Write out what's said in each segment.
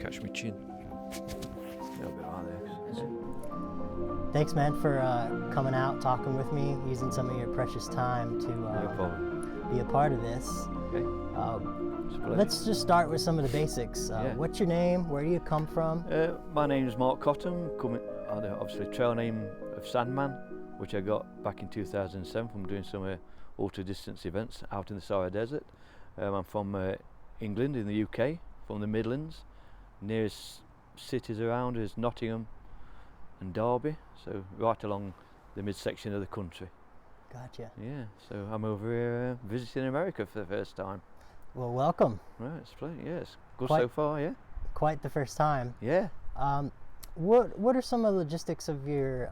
catch my chin. A bit like this. Thanks, man, for coming out, talking with me, using some of your precious time to No problem. be a part of this. Okay. Let's just start with some of the basics. Yeah. What's your name? Where do you come from? My name is Mark Cotton, obviously trail name of Sandman, which I got back in 2007 from doing some ultra-distance events out in the Sahara Desert. I'm from England in the UK, from the Midlands. Nearest cities around is Nottingham and Derby, so right along the midsection of the country. Gotcha. Yeah, so I'm over here visiting America for the first time. Well, welcome. Right, it's plenty. Yeah, it's good so far. Yeah. Quite the first time. Yeah. What are some of the logistics of your,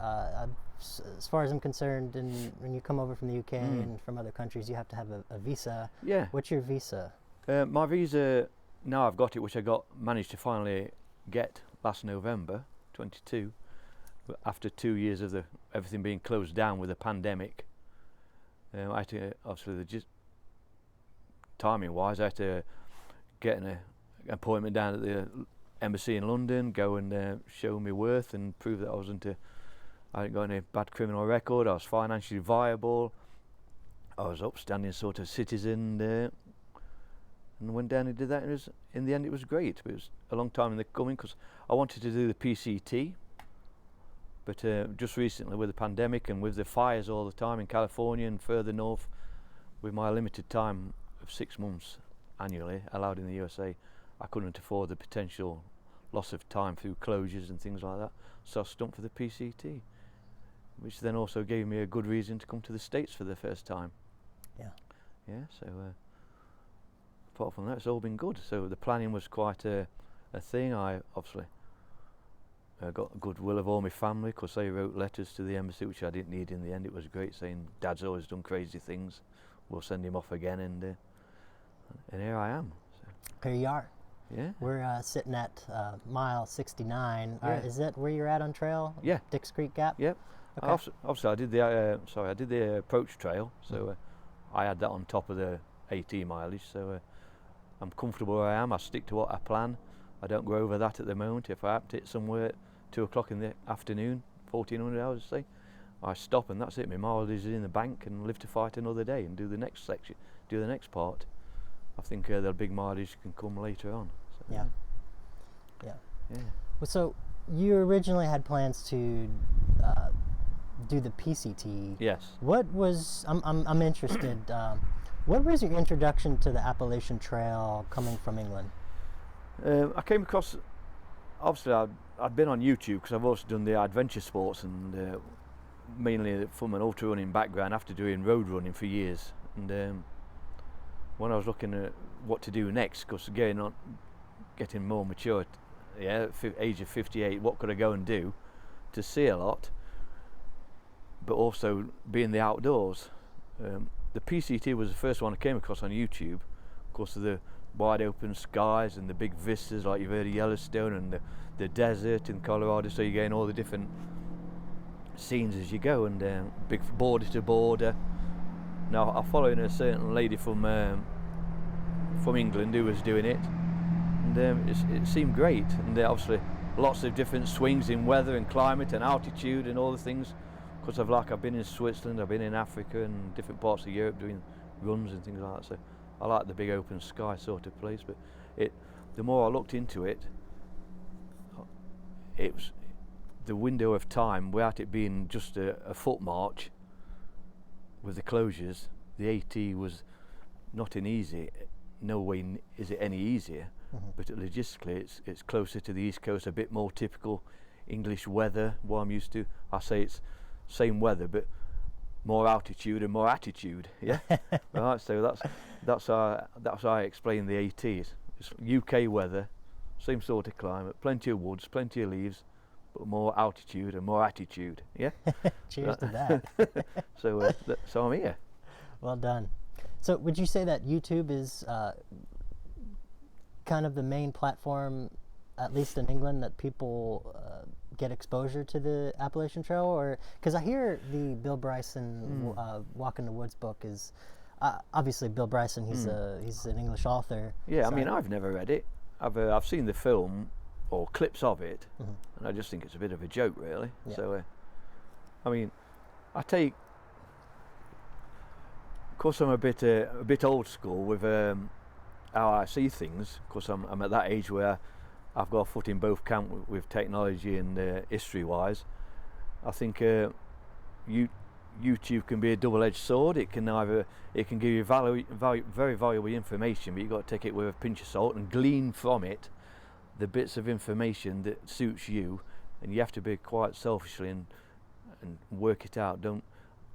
as far as I'm concerned, when you come over from the UK and from other countries, you have to have a visa. Yeah. What's your visa? My visa, now I've got it, which I managed to finally get last November 22, after 2 years of everything being closed down with the pandemic. I had to, obviously, timing-wise, I had to get an appointment down at the embassy in London, go and show my worth and prove that I hadn't got any bad criminal record, I was financially viable, I was upstanding sort of citizen, and went down and did that, and in the end it was great. But it was a long time in the coming, because I wanted to do the PCT, but just recently with the pandemic and with the fires all the time in California and further north, with my limited time of 6 months annually allowed in the USA, I couldn't afford the potential loss of time through closures and things like that, so I stumped for the PCT, which then also gave me a good reason to come to the States for the first time. Yeah, so apart from that, it's all been good. So the planning was quite a thing. I obviously got the goodwill of all my family, because they wrote letters to the embassy, which I didn't need in the end. It was great, saying Dad's always done crazy things, we'll send him off again, and here I am. So. Here you are. Yeah. We're sitting at mile 69. Yeah. Is that where you're at on trail? Yeah. Dix Creek Gap? Yep. Okay. Obviously I did the approach trail, so I had that on top of the AT mileage, so I'm comfortable where I am. I stick to what I plan. I don't go over that at the moment. If I have to hit somewhere at 2 o'clock in the afternoon, 1400 hours say, I stop and that's it. My mileage is in the bank and live to fight another day and do the next section, do the next part. I think the big mileage can come later on. So, yeah. Well, so you originally had plans to do the PCT. Yes. What was I'm interested. What was your introduction to the Appalachian Trail coming from England? I came across, obviously I'd been on YouTube, because I've also done the adventure sports, and mainly from an ultra running background after doing road running for years. And when I was looking at what to do next, because getting more mature, age of 58, what could I go and do to see a lot, but also be in the outdoors. The PCT was the first one I came across on YouTube, of course, of the wide open skies and the big vistas, like you've heard of Yellowstone, and the desert in Colorado, so you're getting all the different scenes as you go, and big border to border. Now I'm following a certain lady from England who was doing it, and it seemed great, and obviously lots of different swings in weather and climate and altitude and all the things, because I've been in Switzerland, I've been in Africa and different parts of Europe doing runs and things like that, so I like the big open sky sort of place. But the more I looked into it, it was the window of time, without it being just a foot march with the closures. The AT was not an easy, no way is it any easier, but logistically it's closer to the East Coast, a bit more typical English weather, what I'm used to. I say it's same weather, but more altitude and more attitude. Yeah. Right. So that's how I explain the AT. It's UK weather, same sort of climate, plenty of woods, plenty of leaves, but more altitude and more attitude. Yeah. Cheers to that. So I'm here. Well done. So would you say that YouTube is kind of the main platform, at least in England, that people get exposure to the Appalachian Trail? Or because I hear the Bill Bryson Walk in the Woods book is obviously Bill Bryson, he's an English author. Yeah, so I mean, I've never read it. I've seen the film, or clips of it, Mm-hmm. and I just think it's a bit of a joke, really. Yeah. So, I mean, I take, of course, I'm a bit old school with how I see things. Of course, I'm at that age where I've got a foot in both camp with technology and history-wise. I think YouTube can be a double-edged sword. It can give you very valuable information, but you've got to take it with a pinch of salt and glean from it the bits of information that suits you, and you have to be quite selfishly and work it out. Don't,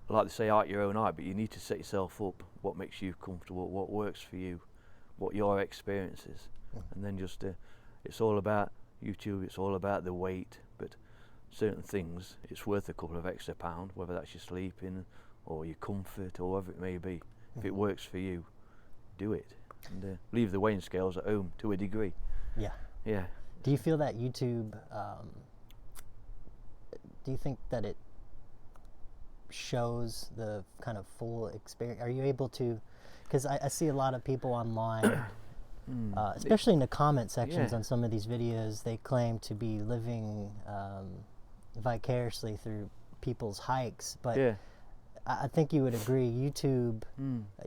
like they say, art your own art, but you need to set yourself up what makes you comfortable, what works for you, what your experience is, and then just it's all about YouTube. It's all about the weight, but certain things it's worth a couple of extra pound, whether that's your sleeping or your comfort or whatever it may be. If it works for you, do it, and leave the weighing scales at home to a degree. Yeah. Do you feel that YouTube, do you think that it shows the kind of full experience? Are you able to, because I see a lot of people online, especially in the comment sections on some of these videos, they claim to be living vicariously through people's hikes, but I think you would agree, YouTube,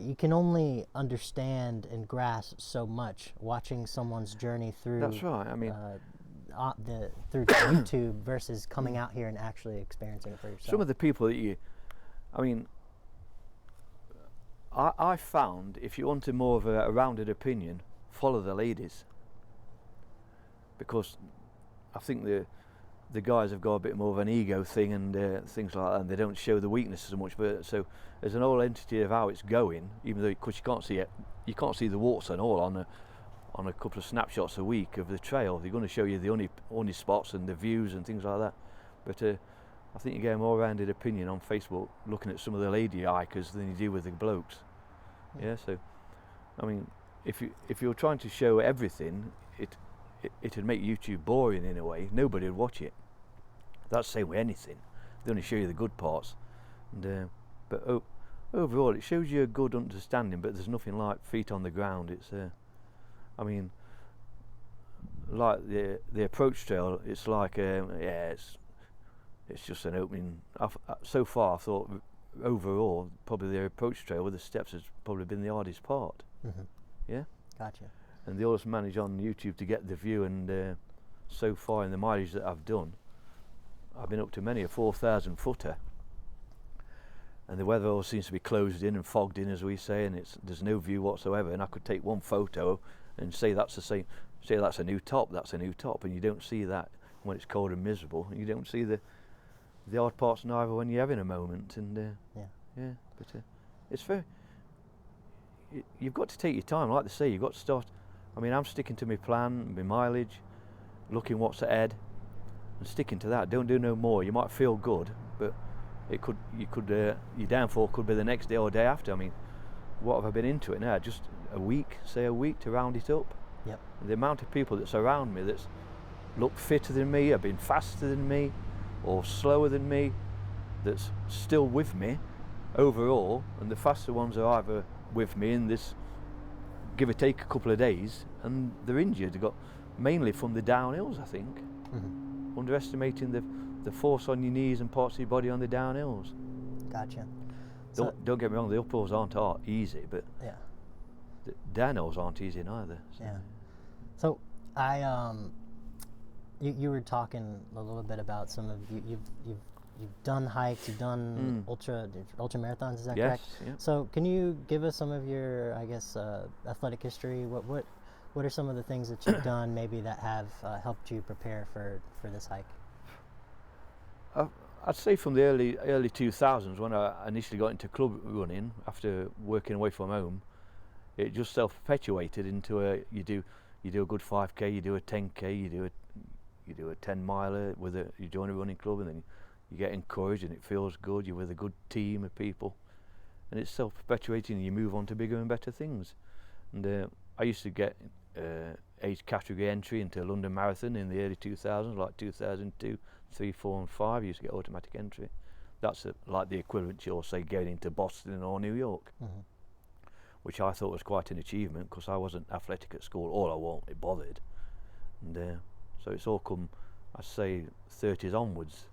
you can only understand and grasp so much watching someone's journey through. That's right. I mean, through YouTube versus coming out here and actually experiencing it for yourself. Some of the people that I found, if you wanted more of a rounded opinion, follow the ladies, because I think the guys have got a bit more of an ego thing and things like that, and they don't show the weaknesses so much. But so there's an whole entity of how it's going, even though because you can't see it, you can't see the warts and all on a couple of snapshots a week of the trail. They're going to show you the only spots and the views and things like that. But I think you get a more rounded opinion on Facebook looking at some of the lady hikers than you do with the blokes. Yeah. So I mean, if you're trying to show everything, it'd make YouTube boring in a way. Nobody would watch it. That's the same with anything. They only show you the good parts. And but overall, it shows you a good understanding. But there's nothing like feet on the ground. It's I mean, like the approach trail. It's like it's just an opening. So far, I thought overall probably the approach trail with the steps has probably been the hardest part. Mm-hmm. Yeah. Gotcha. And they always manage on YouTube to get the view, and so far in the mileage that I've done, I've been up to many a 4,000 footer, and the weather all seems to be closed in and fogged in, as we say, and there's no view whatsoever. And I could take one photo and say that's the same, say that's a new top, and you don't see that when it's cold and miserable, and you don't see the hard parts neither when you're having a moment. And but it's very. You've got to take your time, like they say. You've got to start. I mean, I'm sticking to my plan, my mileage, looking what's ahead, and sticking to that. Don't do no more. You might feel good, but your downfall could be the next day or day after. I mean, what have I been into it now? Just a week to round it up. Yep. The amount of people that's around me that's look fitter than me, have been faster than me, or slower than me, that's still with me overall, and the faster ones are either with me in this, give or take a couple of days, and they're injured. They got mainly from the downhills, I think. Mm-hmm. Underestimating the force on your knees and parts of your body on the downhills. Gotcha. Don't get me wrong, the uphills aren't easy, but yeah, the downhills aren't easy neither. So. Yeah. So you were talking a little bit about some of you've done hikes, you've done ultra marathons, is that correct? Yeah. So can you give us some of your, I guess, athletic history? What are some of the things that you've done maybe that have helped you prepare for this hike? I'd say from the early 2000s, when I initially got into club running after working away from home, it just self-perpetuated into you do a good 5k, you do a 10k, you do a 10 miler you join a running club, and then you get encouraged and it feels good. You're with a good team of people, and it's self-perpetuating, and you move on to bigger and better things. And I used to get age category entry into London Marathon in the early 2000s, like 2002, 3, 4 and 5. You used to get automatic entry. That's like the equivalent, you'll say, going into Boston or New York, which I thought was quite an achievement, because I wasn't athletic at school, or I wasn't bothered. And So it's all come, I say, 30s onwards.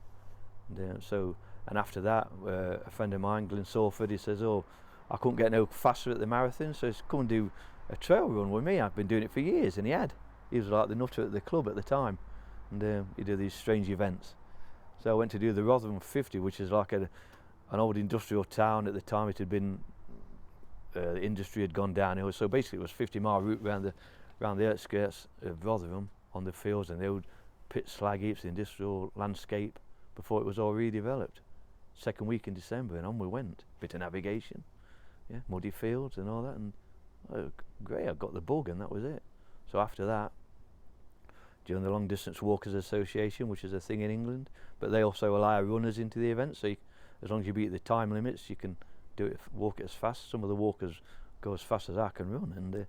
And after that, a friend of mine, Glenn Salford, he says, "Oh, I couldn't get no faster at the marathon, so he's come and do a trail run with me. I've been doing it for years," and he was like the nutter at the club at the time, and he did these strange events. So I went to do the Rotherham 50, which is like an old industrial town at the time. It had been the industry had gone downhill, so basically it was 50-mile route around the outskirts of Rotherham on the fields and the old pit slag heaps, the industrial landscape before it was all redeveloped. Second week in December, and on we went. Bit of navigation, muddy fields and all that, and great, I got the bug, and that was it. So after that, joined the Long Distance Walkers Association, which is a thing in England, but they also allow runners into the event, so as long as you beat the time limits, you can walk it as fast. Some of the walkers go as fast as I can run, and they're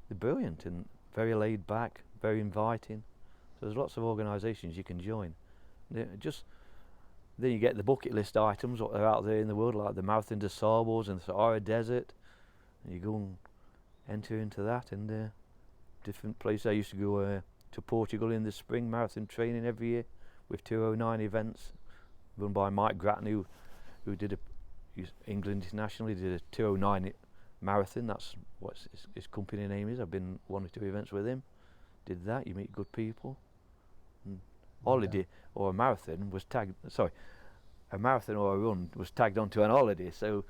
brilliant and very laid back, very inviting. So there's lots of organisations you can join. Then you get the bucket list items that are out there in the world, like the Marathon des Sables and the Sahara Desert, and you go and enter into that, and different places. I used to go to Portugal in the spring, marathon training every year with 209 events run by Mike Grattan, who did England internationally, did a 209 marathon. That's what his company name is. I've been 1 or 2 events with him. Did that, you meet good people. Holiday or a marathon was tagged, a marathon or a run was tagged onto an holiday, so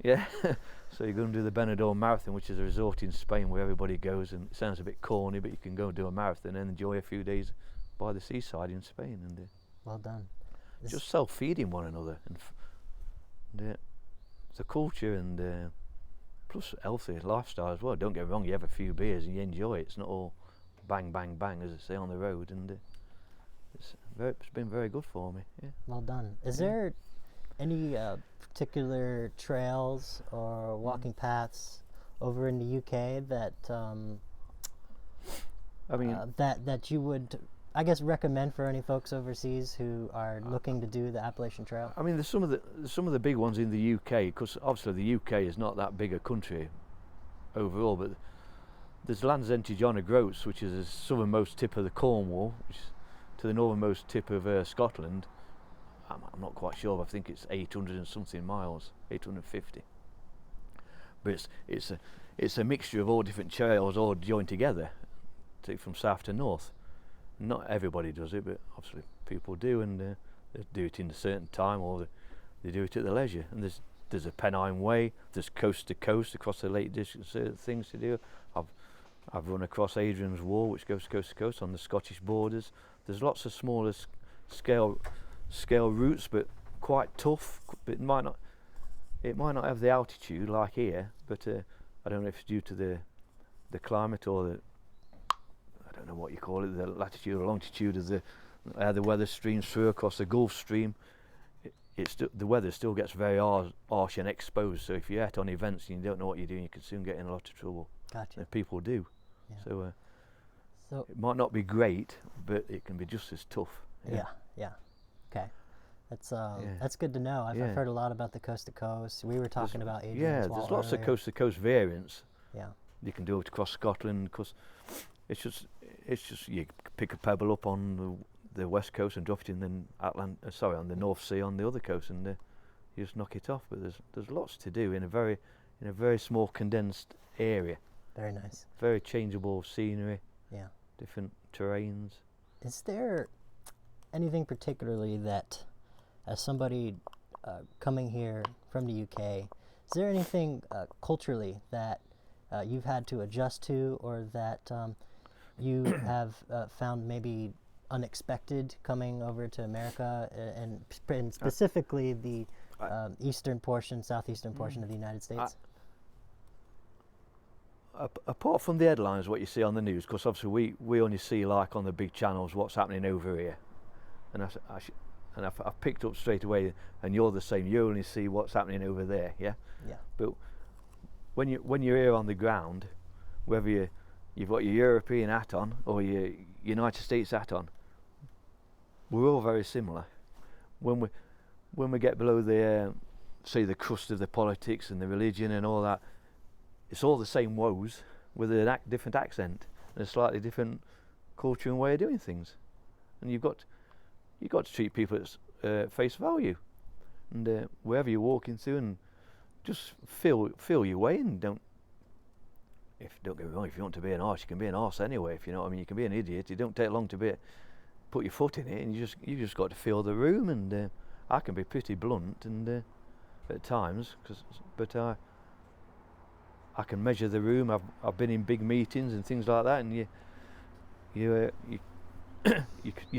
so you're going to do the Benidorm Marathon, which is a resort in Spain where everybody goes, and it sounds a bit corny, but you can go and do a marathon and enjoy a few days by the seaside in Spain, and well done. Just self-feeding one another, and the culture, and plus healthy lifestyle as well. Don't get me wrong, you have a few beers and you enjoy it. It's not all bang bang bang, as they say, on the road, and it's been very good for me. Well done. Is there any particular trails or walking paths over in the UK that that you would, I guess, recommend for any folks overseas who are looking to do the Appalachian Trail? I mean, there's some of the big ones in the UK, because obviously the UK is not that big a country overall, but there's Land's End to John O'Groats, which is the southernmost tip of the Cornwall, which is to the northernmost tip of Scotland. I'm not quite sure, but I think it's 800 and something miles, 850. But it's a mixture of all different trails all joined together, from south to north. Not everybody does it, but obviously people do, and they do it in a certain time, or they do it at their leisure. And there's a Pennine Way, there's coast to coast across the Lake District, things to do. I've run across Adrian's Wall, which goes coast to coast on the Scottish borders. There's lots of smaller scale routes, but quite tough. But it might not have the altitude like here, but I don't know if it's due to the climate or I don't know what you call it, the latitude or longitude of the weather streams through across the Gulf Stream. The weather still gets very harsh and exposed. So if you're out on events and you don't know what you're doing, you can soon get in a lot of trouble. Gotcha. And people do. Yeah. So it might not be great, but it can be just as tough. Yeah. Okay. That's good to know. I've heard a lot about the coast to coast. We were talking about Adrian's Wall there's lots earlier. of coast to coast variants. Yeah. You can do it across Scotland, because it's just you pick a pebble up on the west coast and drop it in on the North Sea on the other coast, and you just knock it off. But there's lots to do in a very small condensed area. Very nice. Very changeable scenery. Yeah. Different terrains. Is there anything particularly that, as somebody coming here from the UK, is there anything culturally that you've had to adjust to, or that you have found maybe unexpected coming over to America, and specifically the southeastern portion of the United States? Apart from the headlines, what you see on the news, because obviously we only see, like on the big channels, what's happening over here, and I've picked up straight away, and you're the same. You only see what's happening over there, yeah. But when you're here on the ground, whether you've got your European hat on or your United States hat on, we're all very similar. When we get below the the crust of the politics and the religion and all that, it's all the same woes with a different accent and a slightly different culture and way of doing things, and you've got to treat people at face value, and wherever you're walking through, and just feel your way, and don't get me wrong, if you want to be an arse, you can be an arse anyway. If you know what I mean, you can be an idiot. It don't take long to put your foot in it, and you just got to feel the room. And I can be pretty blunt, and at times, but I can measure the room. I've been in big meetings and things like that, and you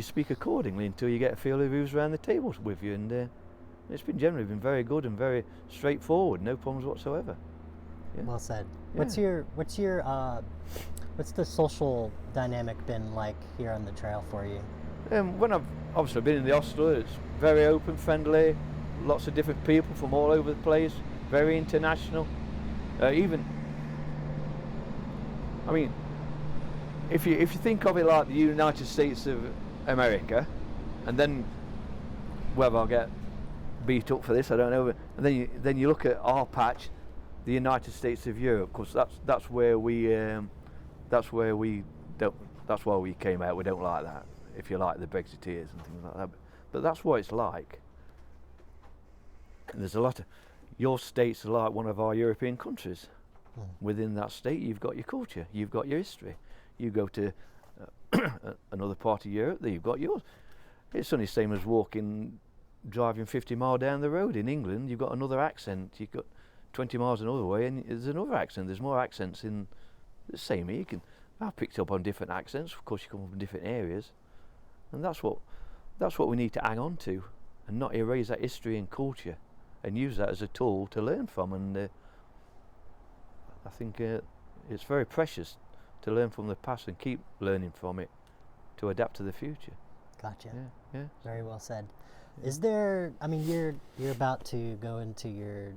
speak accordingly until you get a feel of who's around the table with you, and it's generally been very good and very straightforward, no problems whatsoever. Yeah. Well said. Yeah. What's the social dynamic been like here on the trail for you? When I've obviously been in the hostel, it's very open, friendly, lots of different people from all over the place, very international. Even, I mean, if you think of it like the United States of America, and then whether I'll get beat up for this, I don't know. And then you look at our patch, the United States of Europe, because that's where we that's why we came out. We don't like that, if you like, the Brexiteers and things like that. But that's what it's like. And there's a lot of, your state's like one of our European countries. Within that state, you've got your culture, you've got your history. You go to another part of Europe, there you've got yours. It's only the same as driving 50 miles down the road. In England, you've got another accent. You've got 20 miles another way, and there's another accent. There's more accents in the same here. I've picked up on different accents. Of course, you come from different areas, and that's what we need to hang on to, and not erase that history and culture, and use that as a tool to learn from. And I think it's very precious to learn from the past and keep learning from it to adapt to the future. Gotcha. Yeah. Very well said. Is there? I mean, you're about to go into your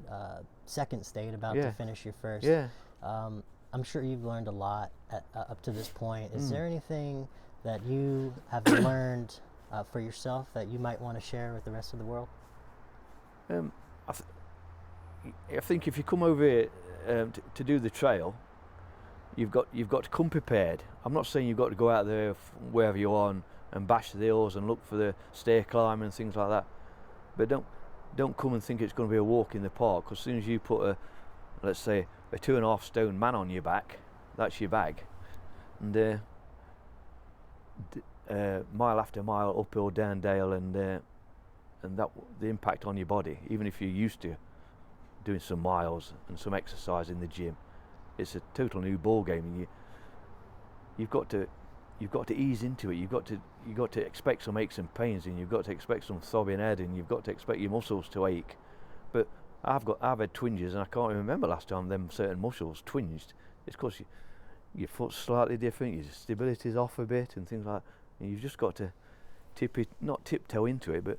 second state, about to finish your first. Yeah. I'm sure you've learned a lot up to this point. Is there anything that you have learned for yourself that you might want to share with the rest of the world? I think if you come over here to do the trail, you've got to come prepared. I'm not saying you've got to go out there wherever you are and bash the hills and look for the stair climbing and things like that. But don't come and think it's going to be a walk in the park. Because as soon as you put let's say a 2.5 stone man on your back, that's your bag. And mile after mile, uphill, down dale, and that the impact on your body, even if you're used to doing some miles and some exercise in the gym, it's a total new ball game, and you've got to ease into it. You've got to expect some aches and pains, and you've got to expect some throbbing head, and you've got to expect your muscles to ache. But I've had twinges, and I can't remember last time them certain muscles twinged. It's because your foot's slightly different, your stability's off a bit, and things like that. And you've just got to not tiptoe into it, but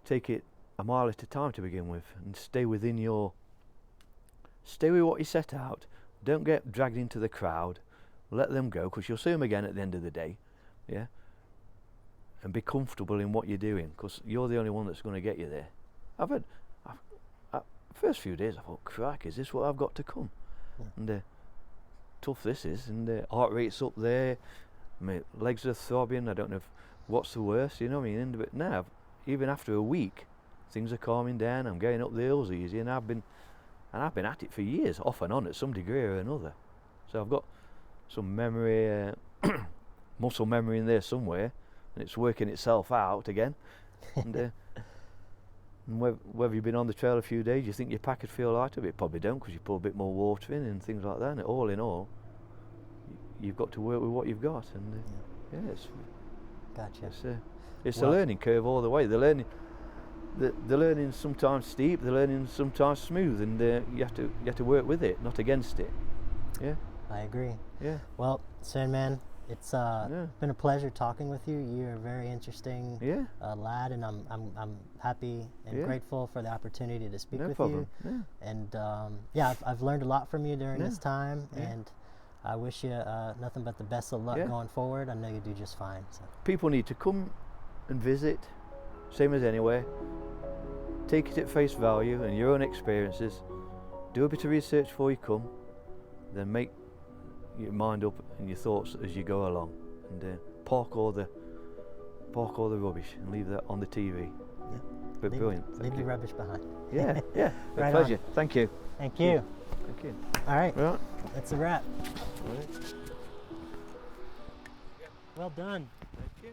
take it a mile at a time to begin with, and stay with what you set out. Don't get dragged into the crowd. Let them go, because you'll see them again at the end of the day. Yeah. And be comfortable in what you're doing, because you're the only one that's going to get you there. First few days I thought, crack, is this what I've got to come? Yeah. And tough this is, and heart rate's up there, my legs are throbbing. I don't know what's the worst, you know what I mean? But now, even after a week, things are calming down. I'm getting up the hills easy, and I've been at it for years, off and on, at some degree or another. So I've got some memory, muscle memory in there somewhere, and it's working itself out again. And whether you've been on the trail a few days, you think your pack would feel lighter, but it probably don't, because you put a bit more water in and things like that. And all in all, you've got to work with what you've got, and it's gotcha. It's a learning curve all the way. The learning's sometimes steep, the learning's sometimes smooth, and you have to work with it, not against it. Yeah. I agree. Yeah. Well, Sandman, it's been a pleasure talking with you. You're a very interesting lad, and I'm happy and grateful for the opportunity to speak with you. Yeah. And I've learned a lot from you during this time, and I wish you nothing but the best of luck going forward. I know you do just fine. So. People need to come and visit, same as anywhere. Take it at face value and your own experiences. Do a bit of research before you come, then make your mind up and your thoughts as you go along. and park all the rubbish and leave that on the TV. Yeah. But brilliant. Leave Thank the you. rubbish behind. Yeah, yeah. Right A pleasure. on. Thank you. Thank you. Thank you. All right. Right. That's a wrap. Right. Well done. Yeah.